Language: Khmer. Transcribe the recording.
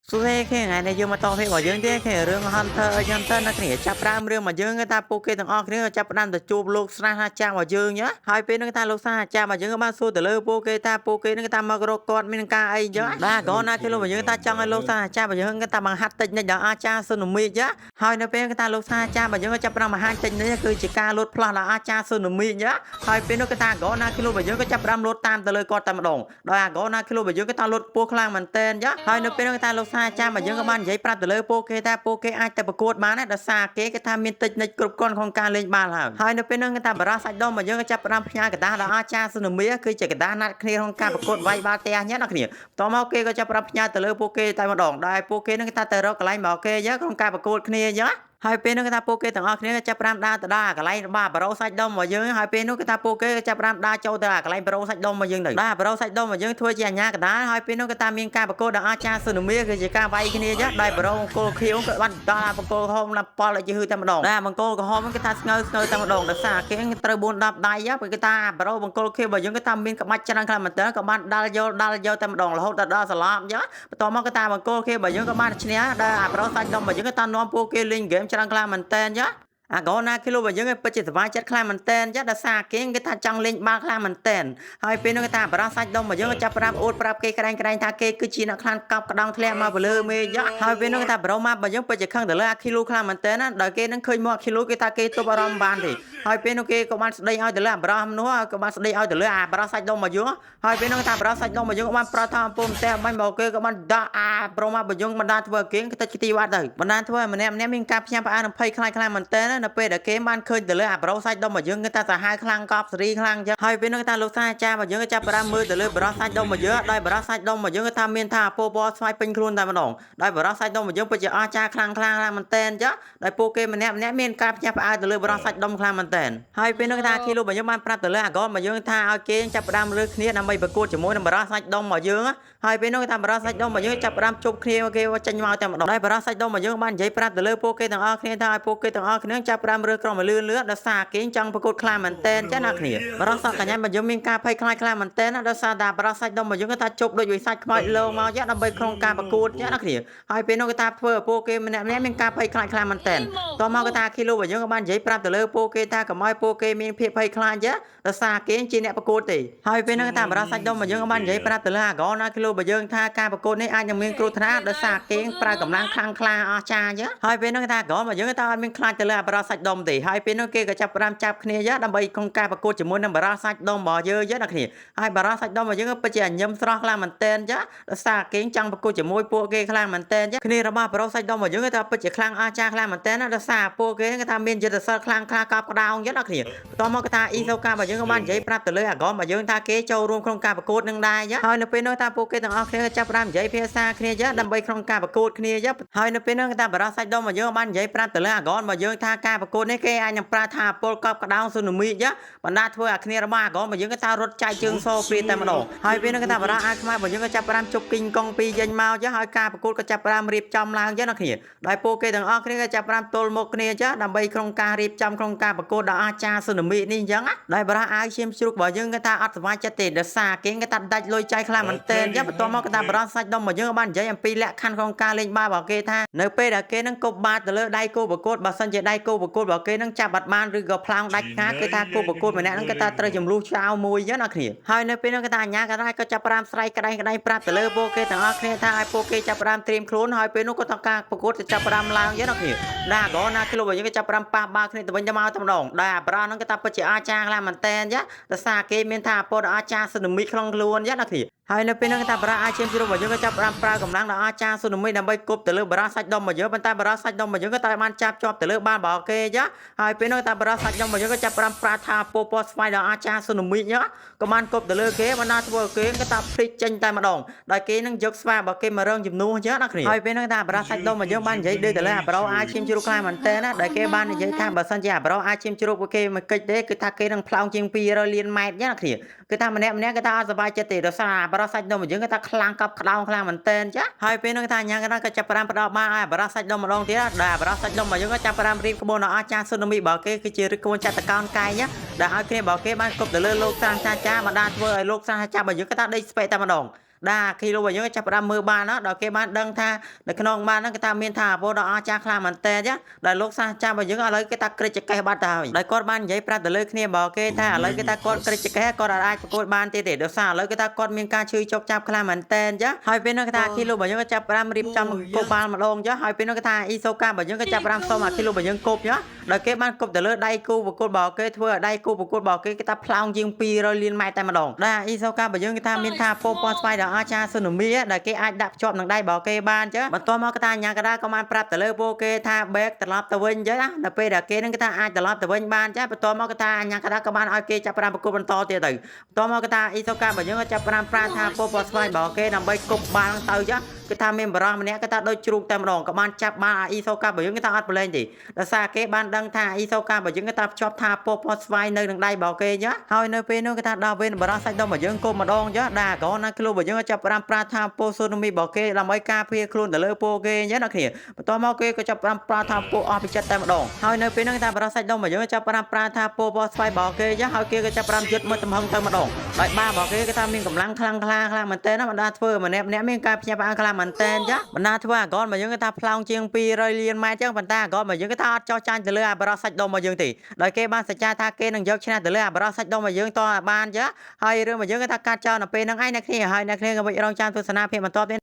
សួស្តីខេថ្ងៃនេះយើងមកតភាពរបស់យើងទេខេរឿង Hunter x Hunter អ្នកគ្នាចាប់ផ្ដើមរឿងមកយើងថាពួកគេទាំងអស់គ្នាចាប់ផ្ដើមទៅជួបលោកស្នាអាចារ្យរបស់យើងណាហើយពេលហ្នឹងថាលោកស្នាអាចារ្យរបស់យើងក៏បានសួរទៅលើពួកគេថាពួកគេហ្នឹងថាមករកគាត់មានការអីចឹងបាទក៏ណាគេលោករបស់យើងថាចង់ឲ្យលោកស្នាអាចារ្យរបស់យើងថាបង្ហាត់តិចនិចដល់អាចារ្យសុនមីចាហើយនៅពេលថាលោកស្នាអាចារ្យរបស់យើងក៏ចាប់ផ្ដើមបង្ហាញតិចនិចគឺជាការលូតផ្លោះដល់អាចារ្យសុនមីចាហើយពេលនោះក៏ថាក៏ណាគេលោករបស់យើងក៏ចាប់ផ្ដើមលូតតាមទៅលើគាត់តែម្ដងដោយអាក៏ណាគេលោករបស់យើងក៏ថាលូតពោះខ្លាំងមែនតើចាហើយនៅពេលនោះថាលោកស្នាអាចារ្យរបស់យើងក៏បាននិយាយប្រាប់ទៅលើពួកគេថាពួកគេអាចទៅប្រកួតបានដែរដោយសារគេគេថាមានតិចនិចគ្រប់គ្រាន់ក្នុងការលេងបាល់ហើយនៅពេលហ្នឹងគេថាបារោះសាច់ដុំរបស់យើងក៏ចាប់ផ្ដើមផ្ញើกระดาษដល់អាចារ្យសុនមីគឺជាกระดาษណាត់គ្នាក្នុងការប្រកួតវាយបាល់ទះញ៉ាអ្នកគ្នាតមកគេក៏ចាប់ផ្ដើមផ្ញើទៅលើពួកគេតែម្ដងដែលពួកគេនឹងថាទៅរកកន្លែងរបស់គេក្នុងការប្រកួតគ្នាអញ្ចឹងហើយពេលនោះគេថាពួកគេទាំងអស់គ្នាចាប់ផ្ដើមដើរទៅដល់កន្លែងរបស់បារោសាច់ដុំរបស់យើងហើយពេលនោះគេថាពួកគេចាប់ផ្ដើមដើរចូលទៅកន្លែងបារោសាច់ដុំរបស់យើងទៅបាទបារោសាច់ដុំរបស់យើងធ្វើជាអាញាកណ្ដាលហើយពេលនោះគេថាមានការប្រកួតដល់អាចារ្យសុនមីគឺជាការវាយគ្នាចាដោយបារោបង្គោលខៀវក៏បានដល់បង្គោលក្រហមណាប៉លឲ្យជាហឺតែម្ដងដែរបង្គោលក្រហមគេថាស្ងើតែម្ដងដោយសារគេត្រូវ4 10ដៃពេលគេថាបារោបង្គោលខៀវរបស់យើងគេថាមានក្បាច់ច្រើនខ្លាំងមែនតើក៏បានដាល់យកតែម្ដងរហូតដល់សន្លប់អញ្ចឹងបន្ទាប់មកគេថាបង្គោលខៀវរបស់យើងក៏បានឈ្នះដល់បារោសាច់ដុំរបស់យើងគេថានាំពួកគេលេងហ្គេមច្រើនខ្លាំងមែនតើអាកូនណាគេលោករបស់យើងពិតជាសប្បាយចិត្តខ្លាំងមែនតែនចាដោយសារគេថាចង់លេងបាល់ខ្លាំងមែនតែនហើយពេលនោះគេថាបារោះសាច់ដុំរបស់យើងចាប់ប្រាប់អួតប្រាប់គេក្រែងថាគេគឺជាអ្នកខ្លាំងកប់ក្តង់ធ្លាក់មកលើមេយ៉ាហើយពេលនោះគេថាបារោះមករបស់យើងពិតជាខឹងទៅលើអាគីឡូខ្លាំងមែនតែនណាដល់គេនឹងឃើញមកអាគីឡូគេថាគេទប់អារម្មណ៍បានទេហើយពេលនោះគេក៏បានស្ដីឲ្យទៅលើអាបារោះនោះក៏បានស្ដីឲ្យទៅលើអាបារោះសាច់ដុំរបស់យើងហើយពេលនោះថាបារោះសាច់ដុំរបស់យើងក៏បានប្រោសថាអំពើផ្ទះបាញ់មកគេក៏បានដាក់អាប្រូមករបស់យើងបណ្ដាធ្វើគេទៅទីវត្តទៅបណ្ដាធ្វើម្នាក់មានការផ្ញើផ្អើលនឹងភ័យខ្លាចមែនតែននៅពេលដែលគេបានឃើញទៅលើអាបារោសាច់ដុំរបស់យើងគេថាសាហាវខ្លាំងកប់សេរីខ្លាំងចឹងហើយពេលនោះថាលោកសាអាចារ្យរបស់យើងក៏ចាប់ផ្ដើមមើលទៅលើបារោះសាច់ដុំរបស់យើងដោយបារោះសាច់ដុំរបស់យើងក៏ថាមានថាពោពណ៌ស្វាយពេញខ្លួនតែម្ដងដោយបារោះសាច់ដុំរបស់យើងពិតជាអស្ចារ្យខ្លាំងមែនតែនចឹងដោយពួកគេម្នាក់មានការផ្ញើផ្អើលទៅលើបារោះសាច់ដុំខ្លាំងមែនតែនហើយពេលនោះថាគីឡូរបស់យើងបានប្រាប់ទៅលើអាកូនរបស់យើងថាឲ្យគេចាប់ផ្ដើមរើគ្នាដើម្បីប្រកួតជាមួយនឹងបារោះសាច់ដុំរបស់យើងហើយពេលនោះថាបារោះសាច់ដុំរបស់យើងចាប់ផ្ដើមជប់គ្នាគេចេញមកតែម្ដងដោយបារោះសាច់ដុំរបស់យើងបាននិយាយប្រាប់ទៅលើពួកគេទាំងអស់គ្នាថាឲ្យពួកគេទាំងអស់គ្នាចាប់ផ្ដើមរើក្រុមឲ្យលឿនដោយសារគេចង់ប្រកួតខ្លាំងមែនតែនចាណាគ្នាបារោះសាច់កញ្ញារបស់យើងមានការភ័យខ្លាចខ្លាំងមែនតែនដោយសារតែបារោះសាច់ដុំរបស់យើងថាជប់ដូចវិសាច់ខ្មោចលោមកចាដើម្បីក្នុងការប្រកួតចាណាគ្នាហើយពេលនោះគេថាធ្វើឲ្យពួកគេម្នាក់មានការភ័យខ្លាចខ្លាំងមែនតែនតមកគេថាគីឡូរបស់យើងក៏បាននិយាយប្រាប់ទៅលើពួកគេថាកុំឲ្យពួកគេមានភាពភ័យខ្លាចចាដោយសារគេជាអ្នកប្រកួតទេហើយពេលនោះគេថាបារោះសាច់ដុំរបស់យើងក៏បាននិយាយប្រាប់ទៅលើអាកូនណាគីឡូរបស់យើងថាការប្រកួតនេះអាចនឹងមានគ្រោះថ្នាក់ដោយសារគេប្រើកម្លាំងខ្លាំងក្លាអស្ចារ្យចាហើយពេលនោះគេថាអាកូនរបស់យើងថាអត់មានខ្លាចទៅលើបារោះសាច់ដុំទេហើយពេលនោះគេក៏ចាប់ផ្ដើមចាប់គ្នាចាដើម្បីក្នុងការប្រកួតជាមួយនឹងបារោះសាច់ដុំរបស់យើងចាណាគ្នាហើយបារោះសាច់ដុំរបស់យើងពិតជាញឹមស្រស់ខ្លាំងមែនតែនចាដោយសារគេចង់ប្រកួតជាមួយពួកគេខ្លាំងមែនតែនចាគ្នារបស់បារោះសាច់ដុំរបស់យើងថាពិតជាខ្លាំងអស្ចារ្យខ្លាំងមែនតែនដោយសារពួកគេថាមានយុទ្ធសាស្ត្រខ្លាំងក្លាកប់ក្តោងចាណាគ្នាបន្តមកគេថាអ៊ីសូការបស់យើងក៏បាននិយាយប្រាប់ទៅលើអាកូនរបស់យើងថាគេចូលរួមក្នុងការប្រកួតនឹងដែរចាហើយនៅពេលនោះថាពួកគេទាំងអស់គ្នាចាប់ផ្ដើមនិយាយភាសាគ្នាចាដើម្បីក្នុងការប្រកួតគ្នាចាហើយនៅពេលនោះថាបារោះសាច់ដុំរបស់យើងបាននិយាយប្រាប់ទៅលើអាកូនរបស់យើងថាការប្រកួតនេះគេអាចនឹងប្រើថាពលកប់ក្តោងស៊ូណាមីចាបណ្ដាធ្វើអាគ្នារបស់អាកូនរបស់យើងក៏ថារត់ចាយជើងសោព្រាតែម្ដងហើយពេលនោះក៏ថាបារោះអាខ្មែររបស់យើងក៏ចាប់ផ្ដើមជប់គីងកុងពីចេញមកចាហើយការប្រកួតក៏ចាប់ផ្ដើមរៀបចំឡើងចាណាគ្នាដោយពួកគេទាំងអស់គ្នាក៏ចាប់ផ្ដើមទល់មុខគ្នាចាដើម្បីក្នុងការរៀបចំក្នុងការប្រកួតដល់អាចារ្យស៊ូណាមីនេះអញ្ចឹងដោយបារោះអាវឈាមជ្រូករបស់យើងក៏ថាអត់សុវត្ថិចិត្តទេដោយសារគេក៏ថាដាច់លុយចាយខ្លាំងមែនទែនចាបន្ទាប់មកក៏ថាបារោះសាច់ដុំរបស់យើងក៏បាននិយាយអំពីលក្ខខណ្ឌក្នុងការលេងបាល់របស់គេថានៅពេលដែលគេនឹងគប់បាល់ទៅលើដៃគូប្រកួតបើសិនជាដៃគូប្រកួតរបស់គេនឹងចាប់បាត់បានឬក៏ផ្លោងដាច់ខាតគឺថាគូប្រកួតម្នាក់នឹងគេថាត្រូវចំនួនចោលមួយចឹងណាគ្នាហើយនៅពេលនោះគេថាអាញាក៏ដែរក៏ចាប់ផ្ដើមស្រែកក្តែងប្រាប់ទៅលើពួកគេទាំងអស់គ្នាថាឲ្យពួកគេចាប់ផ្ដើមត្រៀមខ្លួនហើយពេលនោះក៏តការប្រកួតចាប់ផ្ដើមឡើងចឹងណាគ្នាណាក៏ណាគ្លុបរបស់យើងក៏ចាប់ផ្ដើមប៉ះបាល់គ្នាទៅវិញទៅមកតែម្ដងដែលអាប្រាហ្នឹងគេថាពិតជាអាចារ្យខ្លាំងមែនតែនចាដោយសារគេមានថាពលអាចារ្យស៊ូណាមីក្នុងខ្លួនចឹងណាគ្នាហើយនៅពេលនោះថាបារោះអាឈាមជ្រូករបស់យើងក៏ចាប់ផ្ដើមប្រើកម្លាំងដល់អាចារ្យស៊ូណាមីដើម្បីគប់ទៅលើបារោះសាច់ដុំរបស់យើងប៉ុន្តែបារោះសាច់ដុំរបស់យើងក៏តែបានចាប់ជាប់ទៅលើបាល់របស់គេចាហើយពេលនោះថាបារោះសាច់ដុំរបស់យើងក៏ចាប់ផ្ដើមប្រើថាពោពណ៌ស្វាយដល់អាចារ្យស៊ូណាមីចាក៏បានគប់ទៅលើគេបណ្ដាធ្វើគេក៏ថាភ្លេចចេញតែម្ដងដោយគេនឹងយកស្វារបស់គេមករងជំនួសចាណាគ្នាហើយពេលនោះថាបារោះសាច់ដុំរបស់យើងបាននិយាយដូចទៅលើអាបារោះអាឈាមជ្រូកខ្លាំងមែនតើណាដែលគេបាននិយាយថាបើសិនជាអាបារោះអាឈាមជ្រូកពួកគេមកកិច្ចទេគឺថាគេនឹងផ្លោងជាង200លានម៉ែត្រចាណាគ្នាគឺថាម្នាក់គេថាអត់សុបាយចិត្តទេដោយសារអាបារោះសាច់ដុំរបស់យើងក៏ថាខ្លាំងកប់ក្តោងខ្លាំងមែនតើចាហើយពេលនោះថាញ៉ាំក៏ចាប់ផ្ដើមផ្ដោតបានឲ្យបារោះសាច់ដុំម្ដងទៀតដែលបារោះសាច់ដុំរបស់យើងក៏ចាប់ផ្ដើមរៀបក្បួនដល់អាចារ្យស៊ូណាមីរបស់គេគឺជារៀបក្បួនចាត់តកោនកាយដែលឲ្យគ្នារបស់គេបានគប់ទៅលើលោកសាស្ត្រាចារ្យបណ្ដាធ្វើឲ្យលោកសាស្ត្រាចារ្យរបស់យើងក៏ថាដេកស្ពេកតែម្ដង ដាគីឡូរបស់យើងចាប់ផ្ដើមមើលបានដល់គេបានដឹងថានៅក្នុងបានហ្នឹងគេថាមានថាអវដ៏អស្ចារ្យខ្លាំងមែនតើចាដែលលោកសាស្ត្រាចារ្យរបស់យើងឥឡូវគេថាក្រិចចកេះបាត់ទៅហើយដោយគាត់បាននិយាយប្រាប់ទៅលើគ្នាបើគេថាឥឡូវគេថាគាត់ក្រិចចកេះគាត់អាចប្រកួតបានទេដោយសារឥឡូវគេថាគាត់មានការឈឺចុកចាប់ខ្លាំងមែនតើចាហើយពេលនោះគេថាគីឡូរបស់យើងចាប់ផ្ដើមរៀបចំគប់បាល់ម្ដងចាហើយពេលនោះគេថាអ៊ីសូការបស់យើងក៏ចាប់ផ្ដើមសុំអាគីឡូរបស់យើងគប់ចាដោយគេបានគប់ទៅលើដៃគូប្រកួតរបស់គេធ្វើឲ្យដៃគូប្រកួតរបស់គេគេថាផ្លោងជាង200លានម៉ែត្រតែម្ដងដែលអ៊ីសូការបស់យើងគេថាមានថាពោពណ៌ស្វាយដ៏អស្ចារ្យស៊ូណាមីដែលគេអាចដាក់ភ្ជាប់នឹងដៃរបស់គេបានចាបន្ទាប់មកគេថាញ៉ាកាដាក៏បានប្រាប់ទៅលើពួកគេថា back ត្រឡប់ទៅវិញចឹងណាដល់ពេលដែលគេនឹងគេថាអាចត្រឡប់ទៅវិញបានចាបន្ទាប់មកគេថាញ៉ាកាដាក៏បានឲ្យគេចាប់ផ្ដើមប្រកួតបន្តទៀតទៅបន្ទាប់មកគេថាអ៊ីសូការបស់យើងក៏ចាប់ផ្ដើមប្រាថាពោពណ៌ស្វាយរបស់គេដើម្បីគប់បាល់ទៅចាគឺថាមានបរិសម្នាក់គេថាដូចជ្រូកតែម្ដងក៏បានចាប់បាល់អ៊ីសូការបស់យើងគេថាអត់ប្រឡែងទេដោយសារគេបានដឹងថាអ៊ីសូការបស់យើងគេថាភ្ជាប់ថាពោពណ៌ស្វាយនៅនឹងដៃរបស់គេចាហើយនៅពេលនោះគេថាដល់វេនបរិសសាច់ដុំរបស់យើងគប់ម្ដងចាដាក៏ណាគ្រូរបស់យើងចាប់ផ្ដើមប្រាថាពោសូនូមីរបស់គេដើម្បីការពារខ្លួនទៅលើពោគេចាណាគ្នាបន្ទាប់មកគេក៏ចាប់ផ្ដើមប្រាថាពោអស់ពីចិត្តតែម្ដងហើយនៅពេលនោះគេថាបរិសសាច់ដុំរបស់យើងចាប់ផ្ដើមប្រាថាពោពណ៌ស្វាយរបស់គេចាហើយគេក៏ចាប់ផ្ដើមយត់មើលទំហឹងទៅម្ដងដោយបារបស់គេគេថាមានកម្លាំងខ្លាំងមែនតើណាបណ្ដាធ្វើម្នាក់មានការភ្ញាក់ផ្អើលខ្លាំងមែនតើចាបណ្ដាធ្វើអាកនរបស់យើងគេថាផ្លោងជាង200លានម៉ែត្រចឹងប៉ុន្តែអាកនរបស់យើងគេថាអត់ចោះចាញ់ទៅលើអាបរិសសាច់ដុំរបស់យើងទេដោយគេបានសច្ចាថាគេនឹងយកឈ្នះទៅលើអាបរិសសាច់ដុំរបស់យើងតបានចាហើយរឿងរបស់យើងគេថាកាត់ចោលនៅពេលហ្នឹងឯងអ្នកគ្នាហើយអ្នកគ្នាក៏វិចរងចាំទស្សនាភាពបន្តទៀត